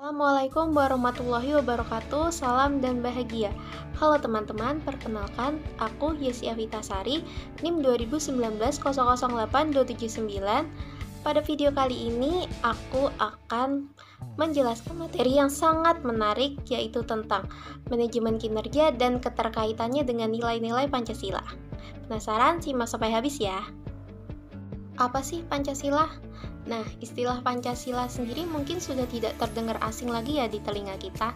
Assalamualaikum warahmatullahi wabarakatuh, salam dan bahagia. Halo teman-teman, perkenalkan aku Yesi Avitasari, NIM 2019008279. Pada video kali ini aku akan menjelaskan materi yang sangat menarik, yaitu tentang manajemen kinerja dan keterkaitannya dengan nilai-nilai Pancasila. Penasaran? Simak sampai habis ya. Apa sih Pancasila? Nah, istilah Pancasila sendiri mungkin sudah tidak terdengar asing lagi ya di telinga kita.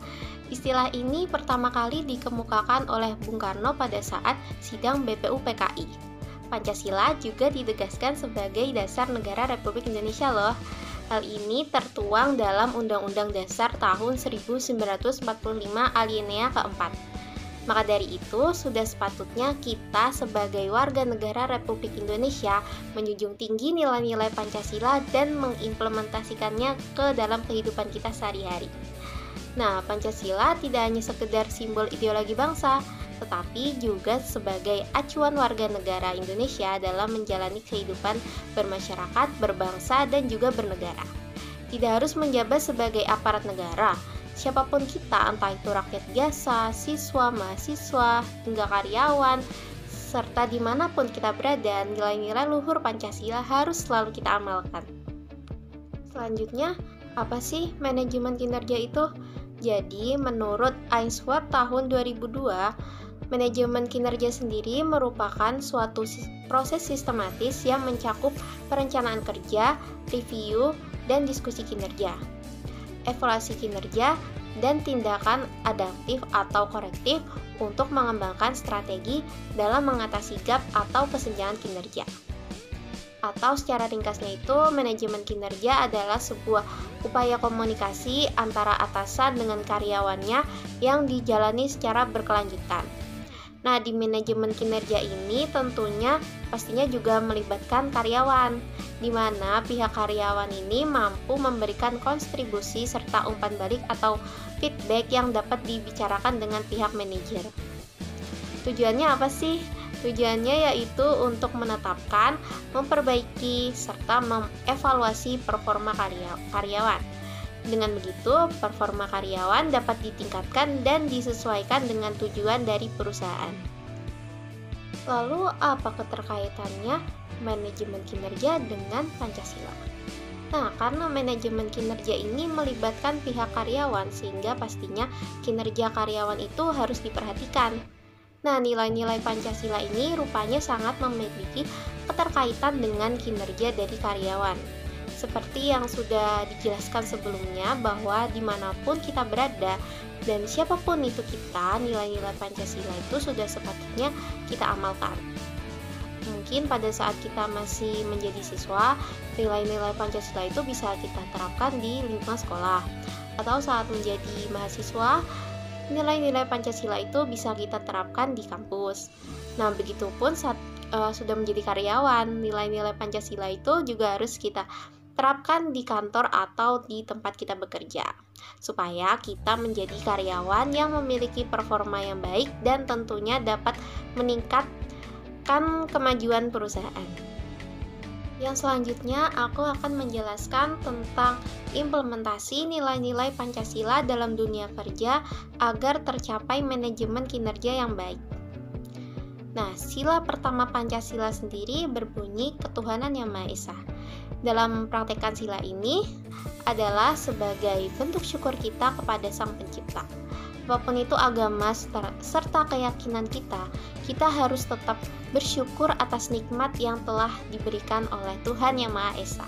Istilah ini pertama kali dikemukakan oleh Bung Karno pada saat sidang BPUPKI. Pancasila juga ditegaskan sebagai dasar negara Republik Indonesia loh. Hal ini tertuang dalam Undang-Undang Dasar tahun 1945 alinea keempat. Maka dari itu, sudah sepatutnya kita sebagai warga negara Republik Indonesia menjunjung tinggi nilai-nilai Pancasila dan mengimplementasikannya ke dalam kehidupan kita sehari-hari. Nah, Pancasila tidak hanya sekedar simbol ideologi bangsa, tetapi juga sebagai acuan warga negara Indonesia dalam menjalani kehidupan bermasyarakat, berbangsa, dan juga bernegara. Tidak harus menjabat sebagai aparat negara. Siapapun kita, entah itu rakyat biasa, siswa, mahasiswa, hingga karyawan, serta dimanapun kita berada, nilai-nilai luhur Pancasila harus selalu kita amalkan. Selanjutnya, apa sih manajemen kinerja itu? Jadi, menurut Ainsworth tahun 2002, manajemen kinerja sendiri merupakan suatu proses sistematis yang mencakup perencanaan kerja, review, dan diskusi kinerja, evaluasi kinerja, dan tindakan adaptif atau korektif untuk mengembangkan strategi dalam mengatasi gap atau kesenjangan kinerja. Atau secara ringkasnya itu, manajemen kinerja adalah sebuah upaya komunikasi antara atasan dengan karyawannya yang dijalani secara berkelanjutan. Nah, di manajemen kinerja ini tentunya pastinya juga melibatkan karyawan, di mana pihak karyawan ini mampu memberikan kontribusi serta umpan balik atau feedback yang dapat dibicarakan dengan pihak manajer. Tujuannya apa sih? Tujuannya yaitu untuk menetapkan, memperbaiki, serta mengevaluasi performa karyawan. Dengan begitu, performa karyawan dapat ditingkatkan dan disesuaikan dengan tujuan dari perusahaan. Lalu, apa keterkaitannya manajemen kinerja dengan Pancasila? Nah, karena manajemen kinerja ini melibatkan pihak karyawan, sehingga pastinya kinerja karyawan itu harus diperhatikan. Nah, nilai-nilai Pancasila ini rupanya sangat memiliki keterkaitan dengan kinerja dari karyawan. Seperti yang sudah dijelaskan sebelumnya, bahwa dimanapun kita berada dan siapapun itu kita, nilai-nilai Pancasila itu sudah sepatutnya kita amalkan. Mungkin pada saat kita masih menjadi siswa, nilai-nilai Pancasila itu bisa kita terapkan di lingkungan sekolah. Atau saat menjadi mahasiswa, nilai-nilai Pancasila itu bisa kita terapkan di kampus. Nah, begitupun saat sudah menjadi karyawan, nilai-nilai Pancasila itu juga harus kita terapkan di kantor atau di tempat kita bekerja, supaya kita menjadi karyawan yang memiliki performa yang baik dan tentunya dapat meningkatkan kemajuan perusahaan. Yang selanjutnya, aku akan menjelaskan tentang implementasi nilai-nilai Pancasila dalam dunia kerja agar tercapai manajemen kinerja yang baik. Nah, sila pertama Pancasila sendiri berbunyi ketuhanan yang Maha Esa. Dalam praktekkan sila ini adalah sebagai bentuk syukur kita kepada Sang Pencipta. Apapun itu agama serta keyakinan kita, kita harus tetap bersyukur atas nikmat yang telah diberikan oleh Tuhan Yang Maha Esa,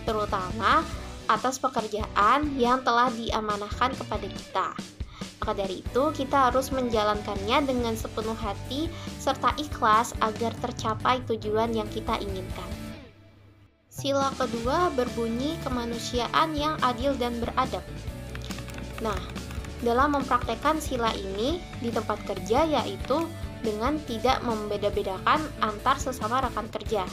terutama atas pekerjaan yang telah diamanahkan kepada kita. Maka dari itu, kita harus menjalankannya dengan sepenuh hati serta ikhlas agar tercapai tujuan yang kita inginkan. Sila kedua berbunyi kemanusiaan yang adil dan beradab. Nah, dalam mempraktekkan sila ini di tempat kerja, yaitu dengan tidak membeda-bedakan antar sesama rekan kerja.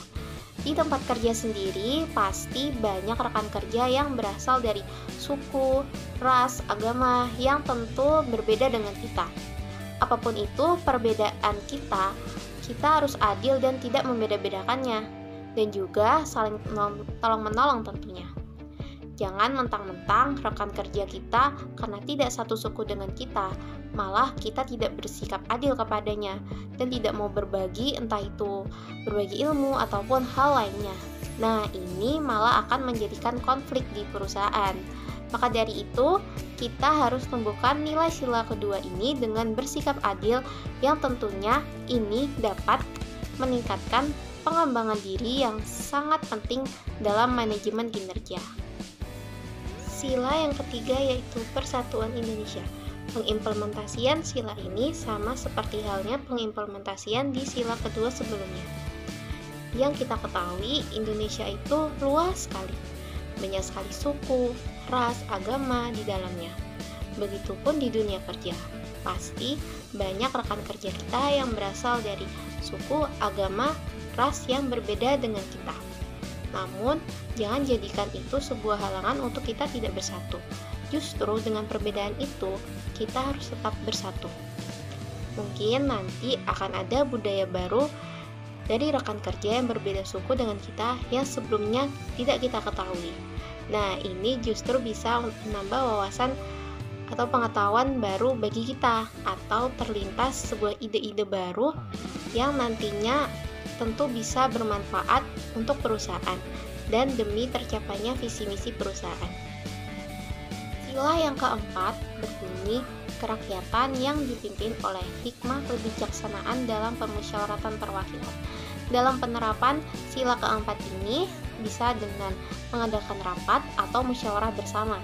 Di tempat kerja sendiri, pasti banyak rekan kerja yang berasal dari suku, ras, agama yang tentu berbeda dengan kita. Apapun itu perbedaan kita harus adil dan tidak membeda-bedakannya, dan juga saling tolong-menolong tentunya. Jangan mentang-mentang rekan kerja kita karena tidak satu suku dengan kita, malah kita tidak bersikap adil kepadanya dan tidak mau berbagi, entah itu berbagi ilmu ataupun hal lainnya. Nah, ini malah akan menjadikan konflik di perusahaan. Maka dari itu, kita harus tumbuhkan nilai sila kedua ini dengan bersikap adil yang tentunya ini dapat meningkatkan pengembangan diri yang sangat penting dalam manajemen kinerja. Sila yang ketiga yaitu Persatuan Indonesia. Pengimplementasian sila ini sama seperti halnya pengimplementasian di sila kedua sebelumnya. Yang kita ketahui, Indonesia itu luas sekali. Banyak sekali suku, ras, agama di dalamnya. Begitupun di dunia kerja. Pasti banyak rekan kerja kita yang berasal dari suku, agama, ras yang berbeda dengan kita. Namun, jangan jadikan itu sebuah halangan untuk kita tidak bersatu. Justru dengan perbedaan itu, kita harus tetap bersatu. Mungkin nanti akan ada budaya baru dari rekan kerja yang berbeda suku dengan kita yang sebelumnya tidak kita ketahui. Nah, ini justru bisa menambah wawasan atau pengetahuan baru bagi kita, atau terlintas sebuah ide-ide baru yang nantinya tentu bisa bermanfaat untuk perusahaan dan demi tercapainya visi misi perusahaan. Sila yang keempat berbunyi kerakyatan yang dipimpin oleh hikmah kebijaksanaan dalam permusyawaratan perwakilan. Dalam penerapan sila keempat ini bisa dengan mengadakan rapat atau musyawarah bersama.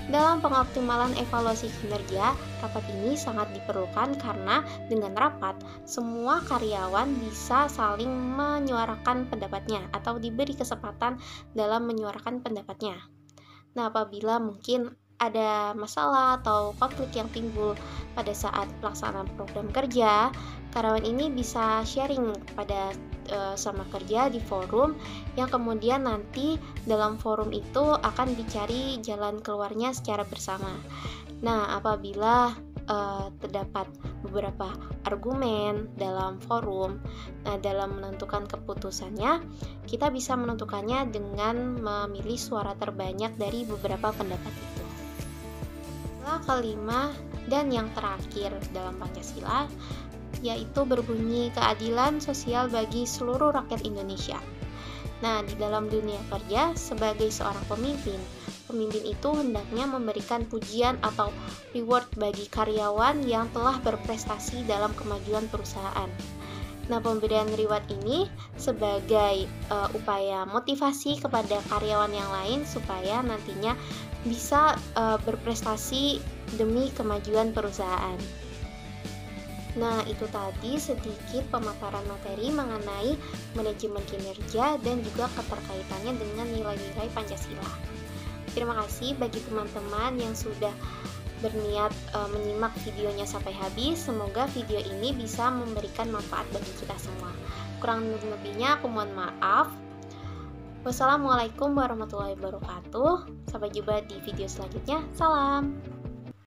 Dalam pengoptimalan evaluasi kinerja, rapat ini sangat diperlukan karena dengan rapat, semua karyawan bisa saling menyuarakan pendapatnya atau diberi kesempatan dalam menyuarakan pendapatnya. Nah, apabila mungkin ada masalah atau konflik yang timbul pada saat pelaksanaan program kerja, karyawan ini bisa sharing pada sama kerja di forum yang kemudian nanti dalam forum itu akan dicari jalan keluarnya secara bersama. Nah, apabila terdapat beberapa argumen dalam forum, nah dalam menentukan keputusannya, kita bisa menentukannya dengan memilih suara terbanyak dari beberapa pendapat itu. Sila kelima dan yang terakhir dalam Pancasila yaitu berbunyi keadilan sosial bagi seluruh rakyat Indonesia. Nah, di dalam dunia kerja, sebagai seorang pemimpin itu hendaknya memberikan pujian atau reward bagi karyawan yang telah berprestasi dalam kemajuan perusahaan. Nah, pemberian reward ini sebagai upaya motivasi kepada karyawan yang lain supaya nantinya bisa berprestasi demi kemajuan perusahaan. Nah, itu tadi sedikit pemaparan materi mengenai manajemen kinerja dan juga keterkaitannya dengan nilai-nilai Pancasila. Terima kasih bagi teman-teman yang sudah berniat menyimak videonya sampai habis. Semoga video ini bisa memberikan manfaat bagi kita semua. Kurang lebihnya aku mohon maaf. Wassalamualaikum warahmatullahi wabarakatuh. Sampai jumpa di video selanjutnya. Salam.